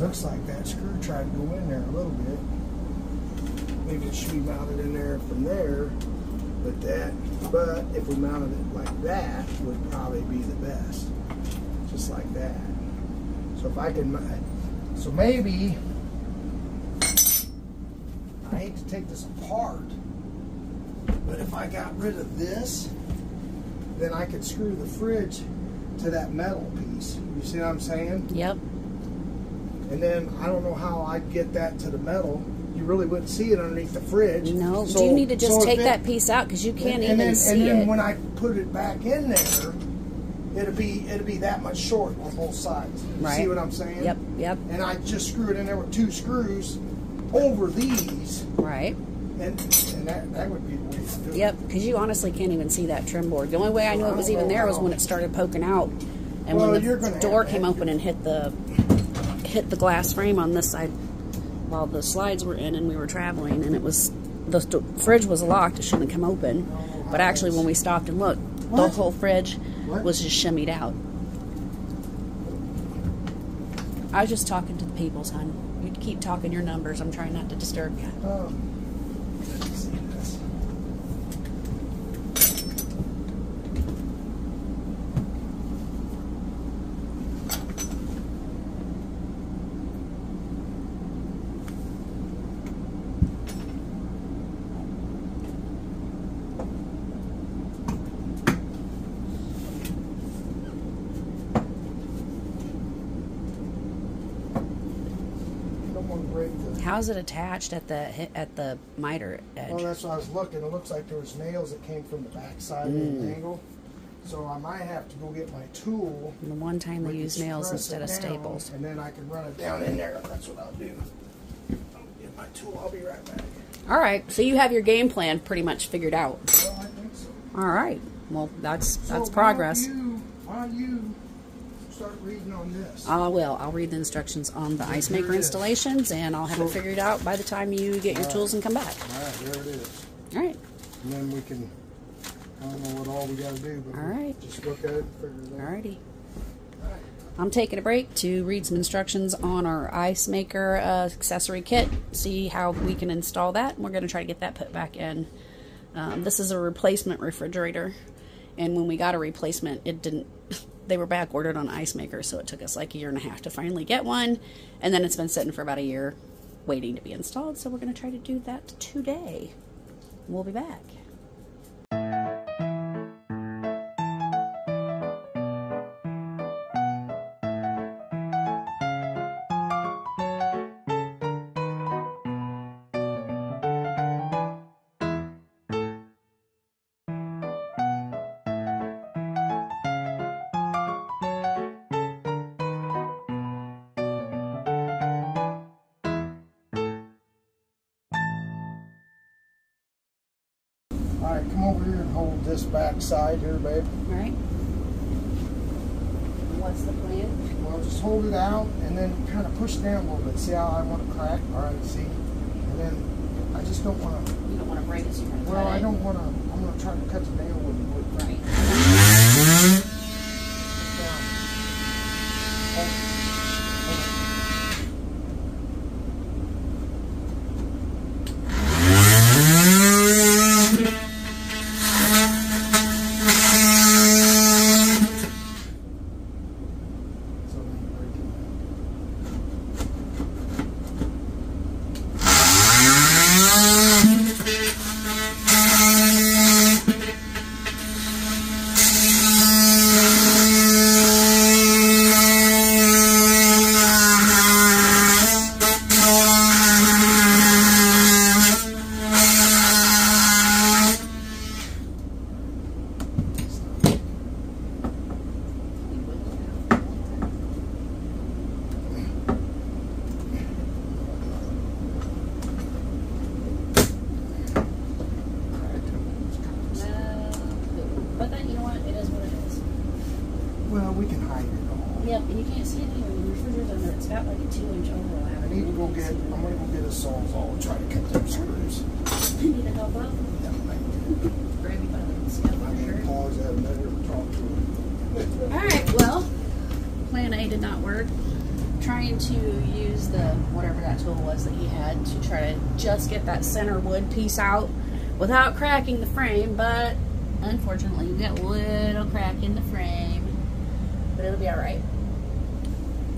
Looks like that screw tried to go in there a little bit. Maybe it should be mounted in there from there, but if we mounted it like that, would probably be the best. Just like that. So if I can, so maybe, I hate to take this apart, but if I got rid of this, then I could screw the fridge to that metal piece. You see what I'm saying? Yep. And then I don't know how I'd get that to the metal. You really wouldn't see it underneath the fridge. No, so, do you need to just take it, that piece out because you can't even see it. And then it. when I put it back in there, it'll be that much short on both sides. You right. See what I'm saying? Yep, yep. And I just screw it in there with 2 screws over these. Right. And that would be the way to do it. Yep, because you honestly can't even see that trim board. The only way I knew it was even there was when it started poking out, and when the door came open and hit the glass frame on this side while the slides were in and we were traveling, and it was the fridge was locked. It shouldn't have come open, but actually when we stopped and looked, the whole fridge was just shimmied out. I was just talking to the people, son. You keep talking your numbers. I'm trying not to disturb you. Let's see this. How's it attached at the miter edge? Well, that's what I was looking. It looks like there was nails that came from the back side of the angle. So I might have to go get my tool. And the one time they use nails instead of staples. And then I can run it down in there. That's what I'll do. I'll get my tool. I'll be right back. All right. So you have your game plan pretty much figured out. Well, I think so. All right. Well, that's So progress. Why don't you start reading on this? I will. I'll read the instructions on the ice maker installations, and I'll have it figured out by the time you get your tools and come back. All right, there it is. All right. And then we can, I don't know what all we got to do, but all right. Just look at it and figure it out. All righty. I'm taking a break to read some instructions on our ice maker accessory kit, see how we can install that. We're going to try to get that put back in. This is a replacement refrigerator, and when we got a replacement, it didn't. They were back ordered on ice maker, so it took us like 1.5 years to finally get one, and then it's been sitting for about 1 year waiting to be installed, so we're going to try to do that today. We'll be back. All right, come over here and hold this back side here, babe. All right. What's the plan? Well, just hold it out and then kind of push down a little bit. See how I want to crack? All right, see? And then I just don't want to... You don't want to break it, so you're going to Well, I don't want to... I'm going to try to cut the nail with the wood. Right. Down. Well, we can hide it all. Yep, and you can't see it anywhere. The refrigerator's under. It's got like a 2-inch overlap. I need to go get... I'm going to go get a sawzall and try to cut them screws. You need to help out? Yeah, I Grab you by the scalp of your shirt. pause that and never talk to him. Alright, well, plan A did not work. trying to use the, whatever that tool was that he had, to try to just get that center wood piece out without cracking the frame, but unfortunately you get a little crack in the frame, but it'll be alright.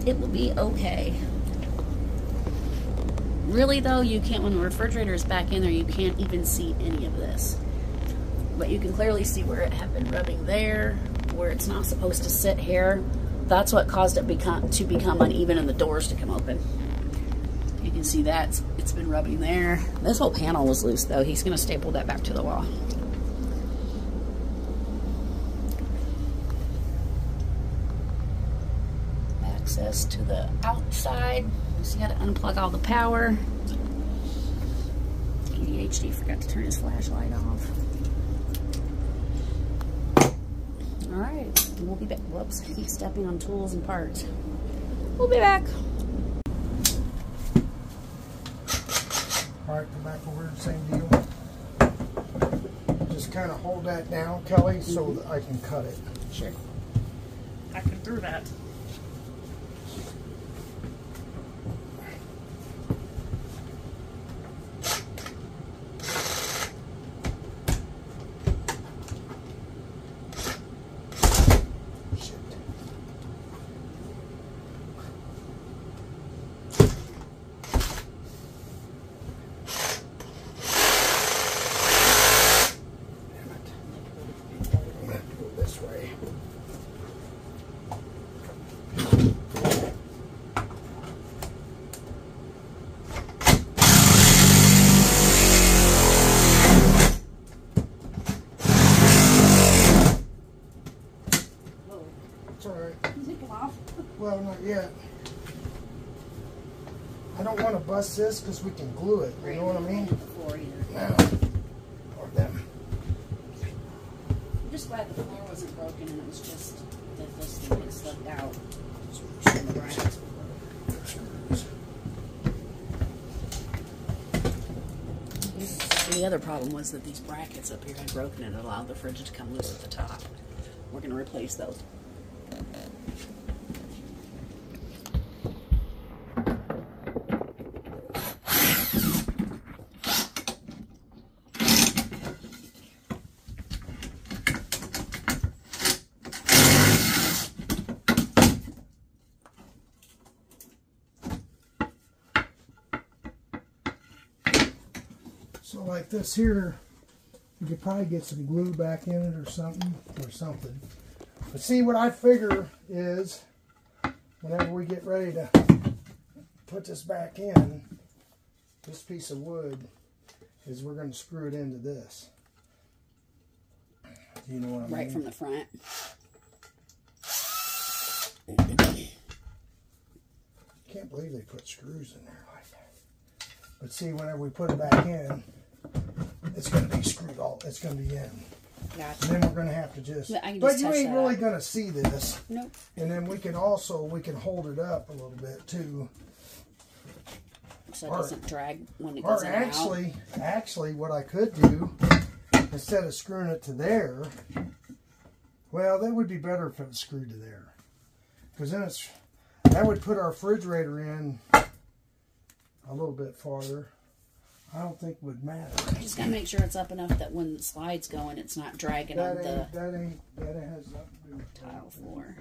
It will be okay. Really though, you can't, when the refrigerator is back in there, you can't even see any of this. But you can clearly see where it had been rubbing there, where it's not supposed to sit here. That's what caused it to become uneven and the doors to come open. You can see that it's been rubbing there. This whole panel was loose though. He's going to staple that back to the wall. Access to the outside. So you got to unplug all the power. ADHD forgot to turn his flashlight off. Alright, we'll be back. Whoops, he's stepping on tools and parts. We'll be back. Alright, come back over, same deal. Just kind of hold that down, Kelly, so that I can cut it. Sure. I can do that. Well, not yet. I don't want to bust this because we can glue it. You know what I mean? No. Or them. I'm just glad the floor wasn't broken and it was just that this thing had slipped out. The other problem was that these brackets up here had broken and it allowed the fridge to come loose at the top. We're going to replace those. So like this here, you could probably get some glue back in it or something. But see, what I figure is, whenever we get ready to put this back in, this piece of wood, is we're going to screw it into this. Do you know what I mean? Right from the front. Can't believe they put screws in there like that. But see, whenever we put it back in, it's going to be screwed all. It's going to be in. Gotcha. And then we're going to have to just. But you ain't really going to see this. Nope. And then we can hold it up a little bit too. So it doesn't drag when it goes in and out. Actually, what I could do, instead of screwing it to there, well, that would be better if it was screwed to there. Because then that would put our refrigerator in a little bit farther. I don't think it would matter. Just gotta make sure it's up enough that when the slide's going, it's not dragging on the that has nothing to do with tile floor.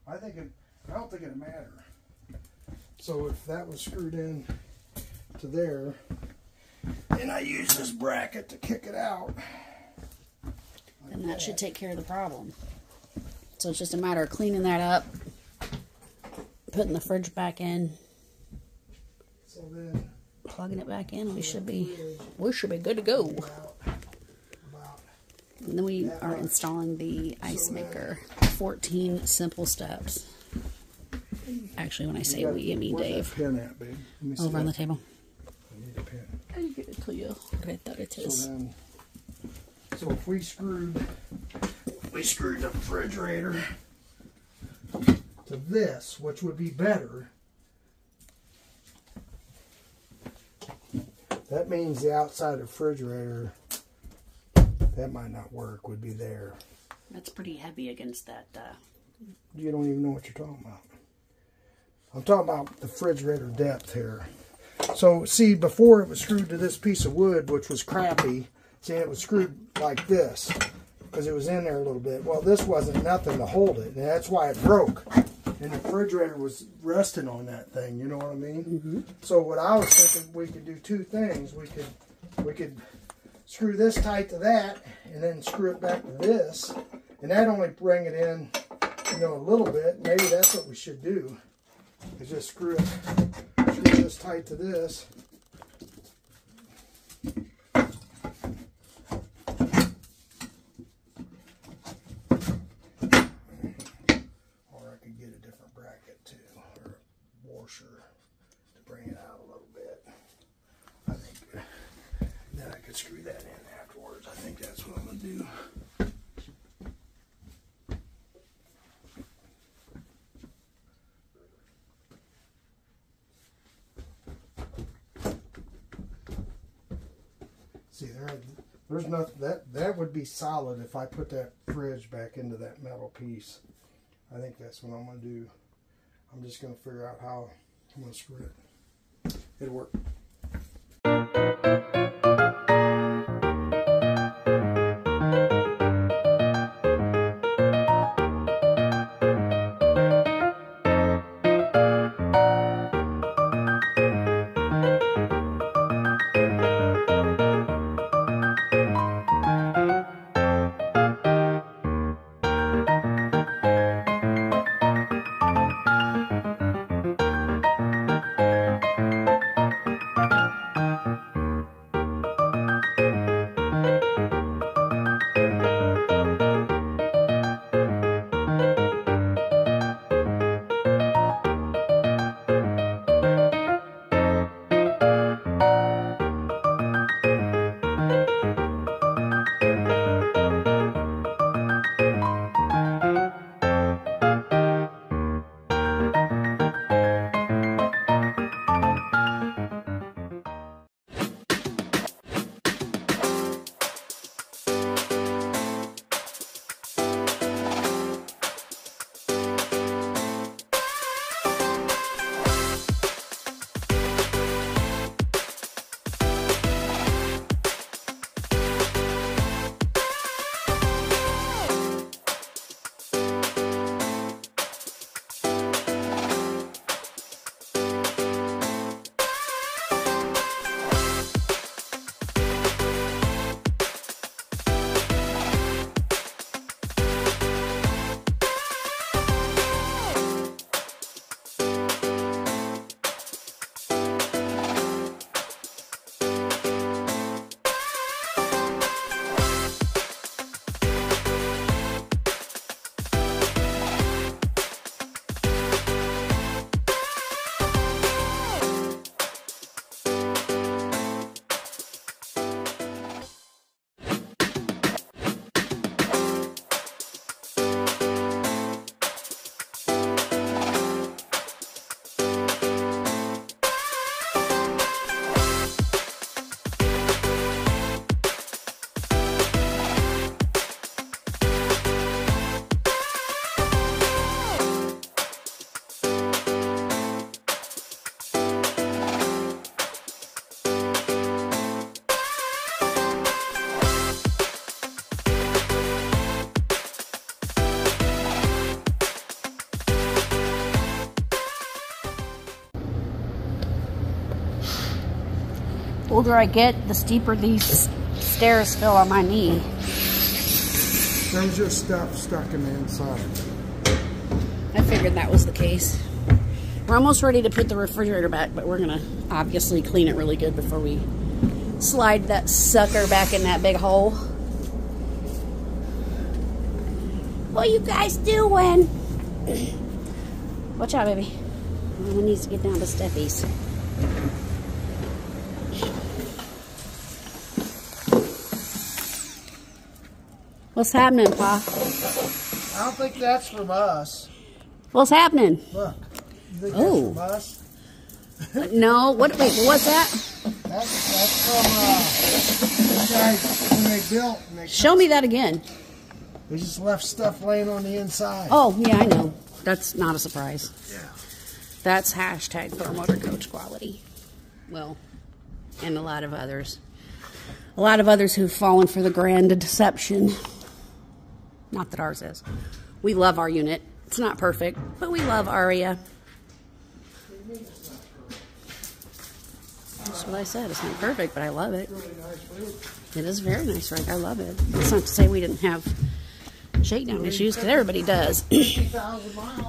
I don't think it'd matter. So if that was screwed in to there, and I use this bracket to kick it out, then that should take care of the problem. So it's just a matter of cleaning that up, putting the fridge back in, so then plugging it back in, we should be good to go. And then we are installing the ice maker. 14 simple steps. Actually, when I say we, I mean Dave. Where's that pen at, babe? Over on the table. I need a pen. I give it to you. Right there it is. So if we screwed the refrigerator to this, which would be better, that means the outside refrigerator, that might not work, would be there. That's pretty heavy against that. You don't even know what you're talking about. I'm talking about the refrigerator depth here. So see, before it was screwed to this piece of wood, which was crappy. See, it was screwed like this because it was in there a little bit. Well, this wasn't nothing to hold it, and that's why it broke. And the refrigerator was resting on that thing, you know what I mean? Mm-hmm. So what I was thinking, we could do two things. We could screw this tight to that, and then screw it back to this, and that only bring it in, you know, a little bit. Maybe that's what we should do. Is just screw this tight to this. Screw that in afterwards. I think that's what I'm going to do. See, there's nothing that would be solid if I put that fridge back into that metal piece. I think that's what I'm going to do. I'm just going to figure out how I'm going to screw it. It'll work. The older I get, the steeper these stairs feel on my knee. There's your stuff stuck in the inside. I figured that was the case. We're almost ready to put the refrigerator back, but we're gonna obviously clean it really good before we slide that sucker back in that big hole. What you guys doing? Watch out, baby. One needs to get down to steppies. What's happening, Pa? I don't think that's from us. What's happening? Look. You think that's from us? No. Wait, what's that? That's from these guys when they built. Show me that again. They just left stuff laying on the inside. Oh, yeah, I know. That's not a surprise. Yeah. That's hashtag Thor Motor Coach quality. Well, and a lot of others. A lot of others who've fallen for the grand deception. Not that ours is. We love our unit. It's not perfect, but we love Aria. That's what I said. It's not perfect, but I love it. It is a very nice rig. I love it. It's not to say we didn't have shakedown issues, because everybody does.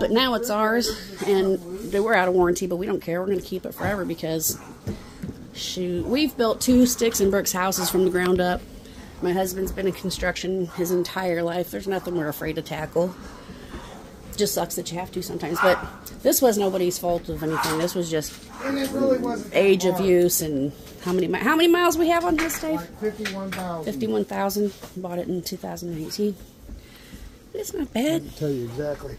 But now it's ours, and we're out of warranty, but we don't care. We're going to keep it forever because, shoot, we've built 2 sticks and bricks houses from the ground up. My husband's been in construction his entire life. There's nothing we're afraid to tackle. Just sucks that you have to sometimes, but this was nobody's fault of anything. This was just age of use and how many miles we have on this, Dave? Like 51,000. 51,000. Bought it in 2018. It's not bad. I can tell you exactly.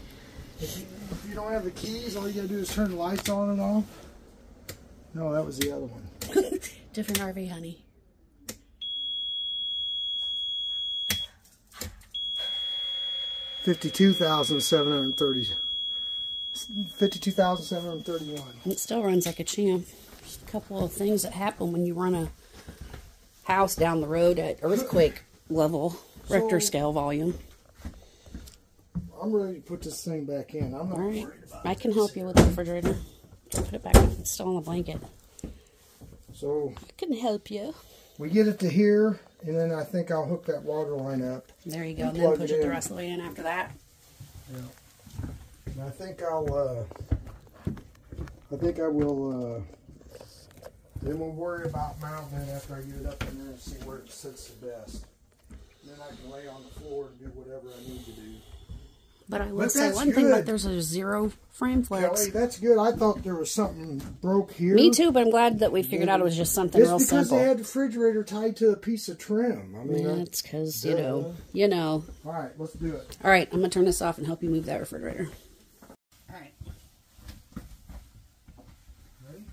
If you don't have the keys, all you gotta do is turn the lights on and off. No, that was the other one. Different RV, honey. $52,731. It still runs like a champ. Just a couple of things that happen when you run a house down the road at earthquake level, Richter scale volume. I'm ready to put this thing back in. I'm not worried about it. I can help you with the refrigerator. Put it back. It's still on the blanket. So I can help you. We get it to here, and then I think I'll hook that water line up. There you go. And then push it the rest of the way in after that. Yeah. And I think I will, then we'll worry about mounting it after I get it up in there and see where it sits the best. And then I can lay on the floor and do whatever I need to do. But I will say one thing, but there's a 0 frame flex. Kelly, that's good. I thought there was something broke here. Me too, but I'm glad that we figured out it was just something real simple. It's because they had the refrigerator tied to a piece of trim. I mean, that's because, you know. All right, let's do it. All right, I'm going to turn this off and help you move that refrigerator. All right. Ready?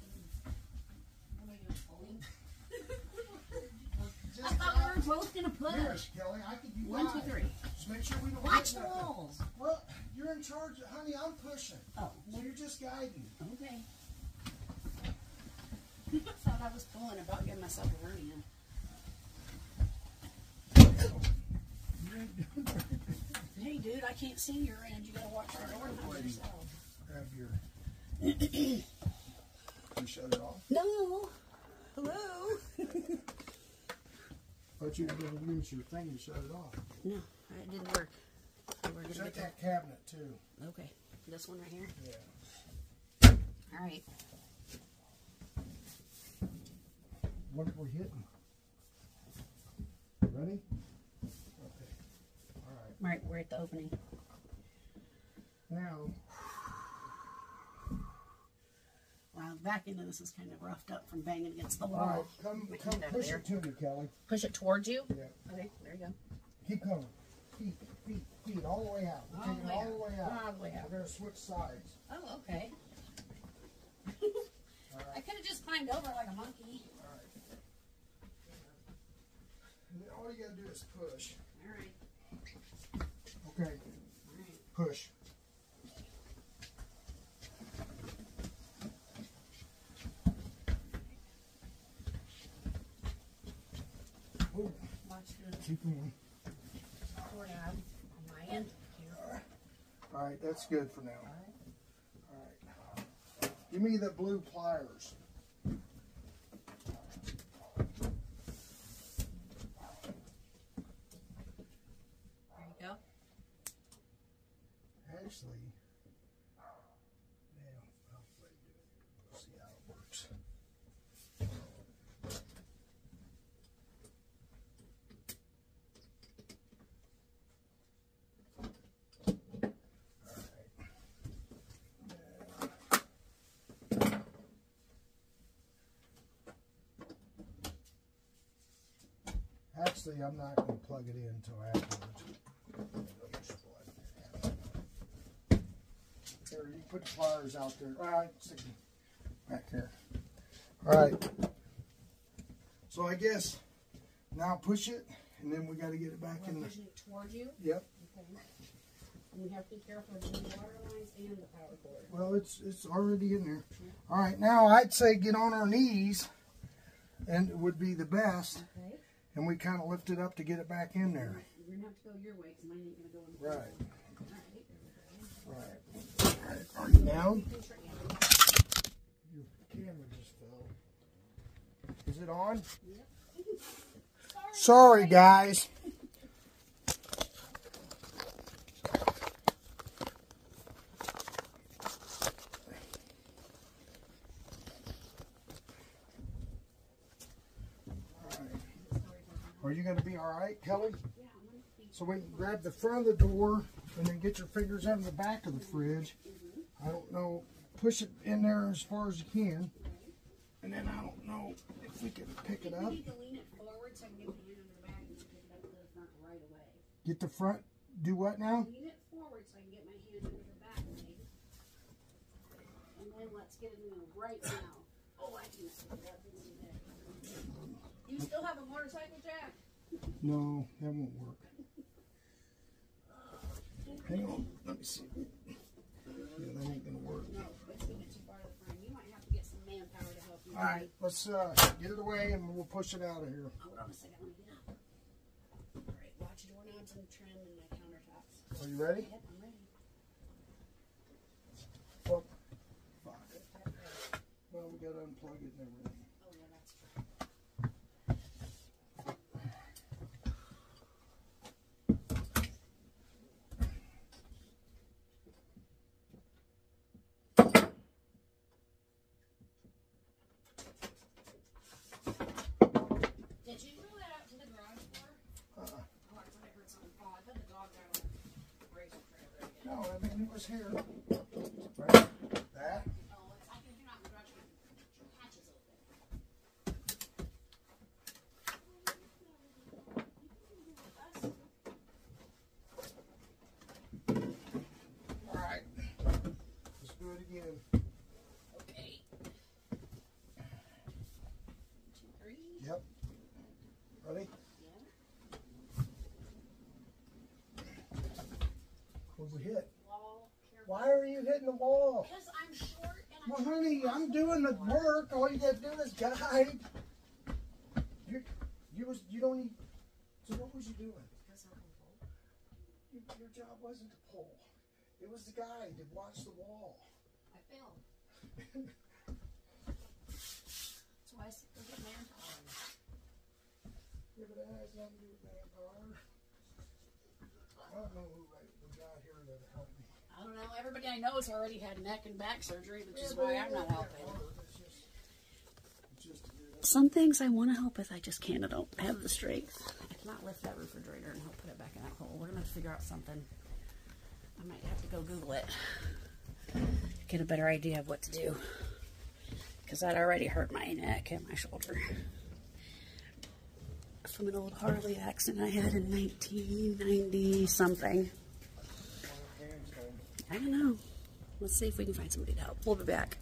I thought we were both going to push. Here, Kelly, I can do 1, 2, 3. Just make sure we don't Watch the walls. Well, you're in charge. Honey, I'm pushing. Oh. So you're just guiding. Okay. I thought I was pulling about getting myself a hernia. Hey, dude, I can't see your end. You gotta watch your door and yourself. Grab your... You shut it off? No. Hello. But you didn't use your thing and shut it off. No, it didn't work. Shut that cabinet, too. Okay. This one right here? Yeah. All right. What are we hitting? Ready? Okay. All right. All right, we're at the opening. Now. Wow, back into this is kind of roughed up from banging against the wall. All right, come push it to me, Kelly. Push it towards you? Yeah. Okay, there you go. Keep coming. Feet, all the way out. We're taking it all the way out. All the way out. We're going to switch sides. Oh, okay. I could have just climbed over like a monkey. All right. And then all you got to do is push. All right. Okay. All right. Push. Ooh. Watch the Keep moving. cord out on my end. Here. All right, that's good for now. All right. Give me the blue pliers. There you go. Actually, yeah, I'll see how it works. Actually, I'm not going to plug it in until afterwards. Here, you put the pliers out there. All right, stick them back here. All right. So I guess now push it, and then we got to get it back in the. Pushing it towards you? Yep. Okay. And we have to be careful of the water lines and the power cord. Well, it's already in there. All right, now I'd say get on our knees, and it would be the best. Okay. And we kind of lift it up to get it back in there. You're gonna have to go your way because mine ain't gonna go in the Right. Right. All right. Are you down? Your camera just fell. Is it on? Yep. Sorry, guys. Are you going to be all right, Kelly? Yeah, I'm gonna be. So we can grab the front of the door and then get your fingers under the back of the fridge. I don't know. Push it in there as far as you can. And then I don't know if we can pick it I up. need to lean it forward so I can get my hand under the back and pick it up to the front right away. Get the front. Do what now? Lean it forward so I can get my hand under the back leg. And then let's get it in there right now. Oh, I can pick it up and see that. You still have a motorcycle jack? No, that won't work. Hang on. Let me see. Yeah, that ain't going to work. No, it's gonna get too far to the front. You might have to get some manpower to help you. All right, let's get it away and we'll push it out of here. Hold on a second, let me get up. All right, watch your doorknobs and trim and the countertops. Are you ready? Yep, I'm ready. Well, fuck. Well, we got to unplug it and everything. Oh yeah, that's true. Did you roll that out to the garage floor? Oh, I thought I heard something fall. I thought the dog got on the razor trailer again. No, I mean, it was here. Right? That? Oh, I think you're not in the garage. Your hatch is open. All right. Let's do it again. Okay. 2, 3. Yep. Ready? Yeah. What we hit? Wall. Careful. Why are you hitting the wall? Because I'm short and Well, honey, I'm doing the work. All you got to do is guide. You don't need. So what was you doing? Because I'm full. Your job wasn't to pull. It was the guy to watch the wall. I failed. That's why I said go get manpower. Yeah, but that has nothing to do with manpower. I don't know who we got here to help me. I don't know. Everybody I know has already had neck and back surgery, which is why I'm not helping. Some things I want to help with, I just can't. I don't have the strength. I cannot lift that refrigerator and help put it back in that hole. We're going to have to figure out something. I might have to go Google it. Get a better idea of what to do. Because that already hurt my neck and my shoulder. From an old Harley accident I had in 1990 something. I don't know. Let's see if we can find somebody to help. We'll be back.